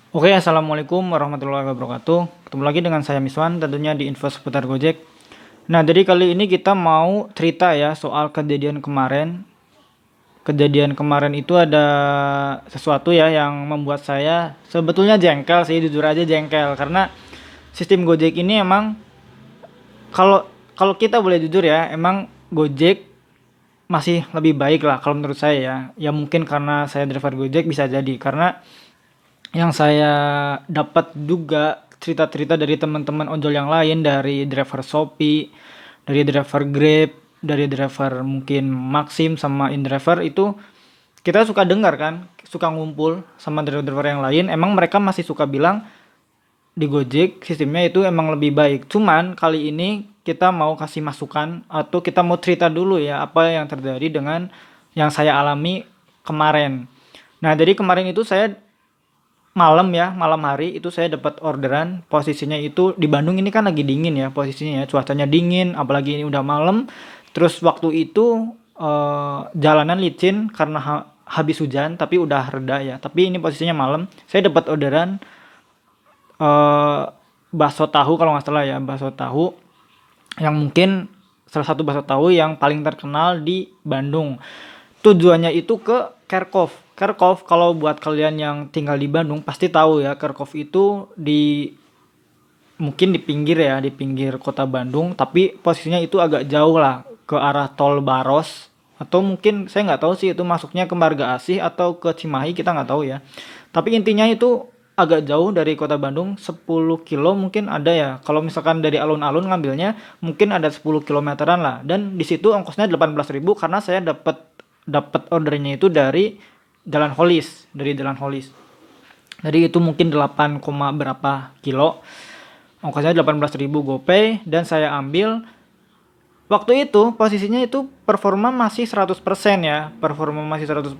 Oke, assalamualaikum warahmatullahi wabarakatuh. Ketemu lagi dengan saya Miswan, tentunya di info seputar Gojek. Nah, jadi kali ini kita mau cerita ya soal kejadian kemarin. Kejadian kemarin itu ada sesuatu ya yang membuat saya sebetulnya jengkel sih, jujur aja jengkel karena sistem Gojek ini emang kalau kalau kita boleh jujur ya, emang Gojek masih lebih baik lah kalau menurut saya ya. Ya mungkin karena saya driver Gojek bisa jadi karena yang saya dapat juga cerita-cerita dari teman-teman ojol yang lain, dari driver Shopee, dari driver Grab, dari driver mungkin Maxim sama InDriver itu kita suka dengar kan, suka ngumpul sama driver-driver yang lain, emang mereka masih suka bilang di Gojek sistemnya itu emang lebih baik. Cuman kali ini kita mau kasih masukan atau kita mau cerita dulu ya apa yang terjadi dengan yang saya alami kemarin. Nah, jadi kemarin itu saya malam ya, malam hari itu saya dapat orderan, posisinya itu di Bandung ini kan lagi dingin ya posisinya ya, cuacanya dingin, apalagi ini udah malam. Terus waktu itu jalanan licin karena habis hujan tapi udah reda ya. Tapi ini posisinya malam. Saya dapat orderan eh bakso tahu kalau nggak salah ya, bakso tahu yang mungkin salah satu bakso tahu yang paling terkenal di Bandung. Tujuannya itu ke Kerkov. Kerkov kalau buat kalian yang tinggal di Bandung pasti tahu ya, Kerkov itu di mungkin di pinggir ya, di pinggir kota Bandung, tapi posisinya itu agak jauh lah ke arah tol Baros atau mungkin saya nggak tahu sih itu masuknya ke Marga Asih atau ke Cimahi, kita nggak tahu ya. Tapi intinya itu agak jauh dari kota Bandung 10 kilo mungkin ada ya. Kalau misalkan dari alun-alun ngambilnya mungkin ada 10 kilometeran lah. Dan di situ ongkosnya 18.000 karena saya dapat dapat ordernya itu dari Jalan Holis, dari Jalan Holis. Jadi itu mungkin 8, berapa kilo. Ongkosnya 18.000 GoPay dan saya ambil. Waktu itu posisinya itu performa masih 100% ya. Performa masih 100%.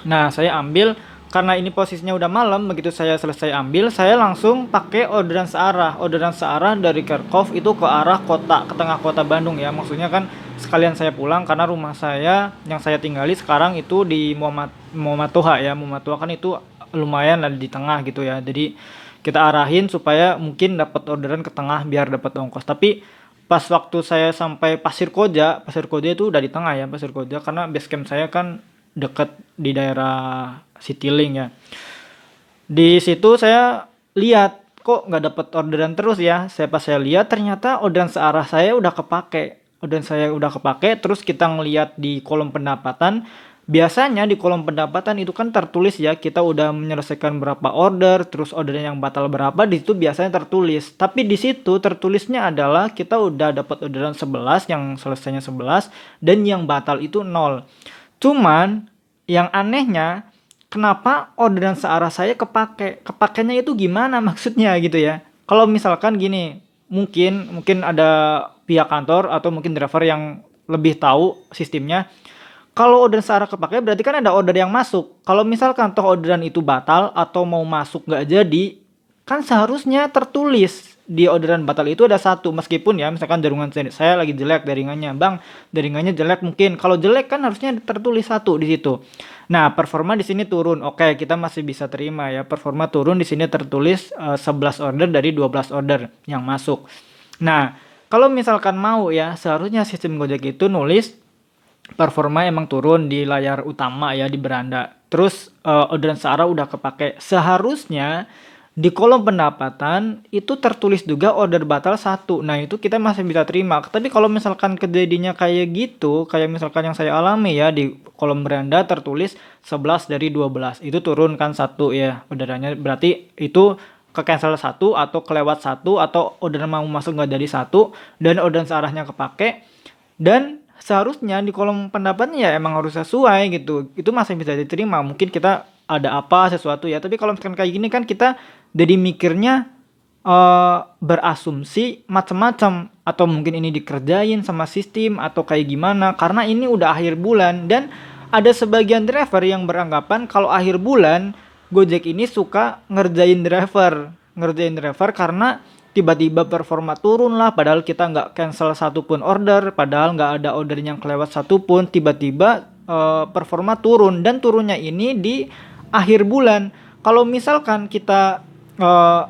Nah, saya ambil karena ini posisinya udah malam, begitu saya selesai ambil, saya langsung pakai orderan searah. Orderan searah dari Kerkov itu ke arah kota, ke tengah kota Bandung ya. Maksudnya kan sekalian saya pulang karena rumah saya yang saya tinggali sekarang itu di Muhammad Toha ya. Muhammad Toha kan itu lumayan lah di tengah gitu ya. Jadi kita arahin supaya mungkin dapat orderan ke tengah biar dapat ongkos. Tapi pas waktu saya sampai Pasir Koja itu udah di tengah ya, Pasir Koja karena base camp saya kan dekat di daerah Citylink ya. Di situ saya lihat kok nggak dapat orderan terus ya. Saya lihat ternyata orderan searah saya udah kepake. Orderan saya udah kepake. Terus kita ngelihat di kolom pendapatan. Biasanya di kolom pendapatan itu kan tertulis ya kita udah menyelesaikan berapa order, terus orderan yang batal berapa di situ biasanya tertulis. Tapi di situ tertulisnya adalah kita udah dapat orderan 11 yang selesainya 11 dan yang batal itu 0. Cuman yang anehnya kenapa orderan searah saya kepake? Kepakainya itu gimana maksudnya gitu ya. Kalau misalkan gini, mungkin ada pihak kantor atau mungkin driver yang lebih tahu sistemnya. Kalau orderan searah kepake berarti kan ada order yang masuk. Kalau misalkan toh orderan itu batal atau mau masuk nggak jadi, kan seharusnya tertulis di orderan batal itu ada satu, meskipun ya misalkan jaringan saya lagi jelek jaringannya, bang jaringannya jelek, mungkin kalau jelek kan harusnya tertulis satu di situ. Nah, performa di sini turun, oke kita masih bisa terima ya, performa turun di sini tertulis 11 order dari 12 order yang masuk. Nah, kalau misalkan mau ya seharusnya sistem Gojek itu nulis performa emang turun di layar utama ya, di beranda. Terus orderan searah udah kepake. Seharusnya di kolom pendapatan itu tertulis juga order batal satu. Nah, itu kita masih bisa terima. Tapi kalau misalkan kejadiannya kayak gitu, kayak misalkan yang saya alami ya di kolom beranda tertulis 11 dari 12. Itu turun kan satu ya orderannya. Berarti itu ke cancel satu atau kelewat satu atau orderan mau masuk nggak jadi satu dan orderan searahnya kepake. Dan seharusnya di kolom pendapatnya ya emang harus sesuai gitu. Itu masih bisa diterima. Mungkin kita ada apa sesuatu ya. Tapi kalau misalkan kayak gini kan kita jadi mikirnya berasumsi macam-macam atau mungkin ini dikerjain sama sistem atau kayak gimana karena ini udah akhir bulan. Dan ada sebagian driver yang beranggapan kalau akhir bulan Gojek ini suka ngerjain driver karena tiba-tiba performa turun lah padahal kita nggak cancel satupun order, padahal nggak ada order yang kelewat satupun, tiba-tiba performa turun dan turunnya ini di akhir bulan. kalau misalkan kita eh,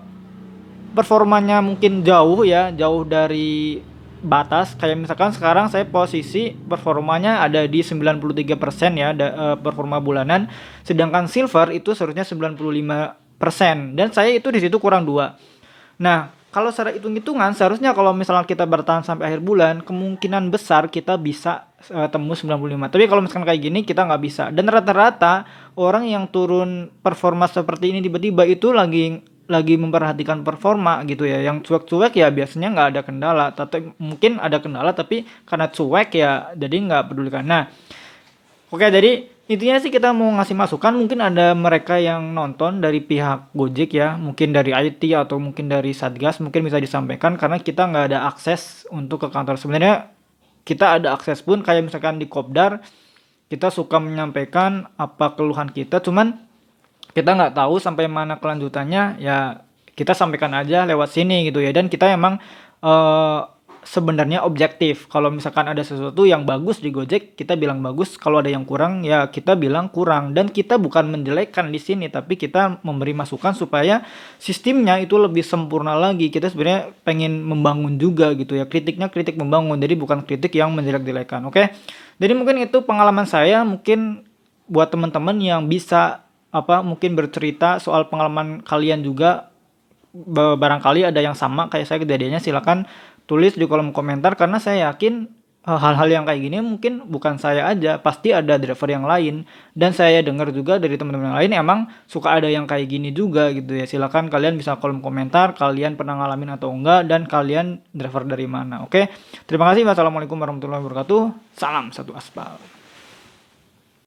performanya mungkin jauh ya, jauh dari batas, kayak misalkan sekarang saya posisi performanya ada di 93% ya, performa bulanan, sedangkan silver itu seharusnya 95% dan saya itu di situ kurang 2. Nah, kalau secara hitung-hitungan seharusnya kalau misalnya kita bertahan sampai akhir bulan, kemungkinan besar kita bisa tembus 95. Tapi kalau misalkan kayak gini kita nggak bisa. Dan rata-rata orang yang turun performa seperti ini tiba-tiba itu lagi memperhatikan performa gitu ya. Yang cuek-cuek ya biasanya nggak ada kendala. Tapi mungkin ada kendala tapi karena cuek ya jadi nggak pedulikan. Nah, oke, jadi intinya sih kita mau ngasih masukan, mungkin ada mereka yang nonton dari pihak Gojek ya, mungkin dari IT atau mungkin dari Satgas, mungkin bisa disampaikan karena kita nggak ada akses untuk ke kantor. Sebenarnya kita ada akses pun kayak misalkan di Kopdar, kita suka menyampaikan apa keluhan kita, cuman kita nggak tahu sampai mana kelanjutannya ya, kita sampaikan aja lewat sini gitu ya. Dan kita emang eh, sebenarnya objektif, kalau misalkan ada sesuatu yang bagus di Gojek kita bilang bagus, kalau ada yang kurang ya kita bilang kurang. Dan kita bukan menjelekkan di sini, tapi kita memberi masukan supaya sistemnya itu lebih sempurna lagi. Kita sebenarnya pengen membangun juga gitu ya, kritiknya kritik membangun, jadi bukan kritik yang menjelek-jelekan. Oke, jadi mungkin itu pengalaman saya. Mungkin buat teman-teman yang bisa mungkin bercerita soal pengalaman kalian juga, barangkali ada yang sama kayak saya kejadiannya, silakan tulis di kolom komentar karena saya yakin hal-hal yang kayak gini mungkin bukan saya aja, pasti ada driver yang lain. Dan saya dengar juga dari teman-teman yang lain emang suka ada yang kayak gini juga gitu ya. Silakan kalian bisa kolom komentar kalian pernah ngalamin atau enggak, dan kalian driver dari mana. Oke, terima kasih. Wassalamualaikum warahmatullahi wabarakatuh. Salam satu aspal.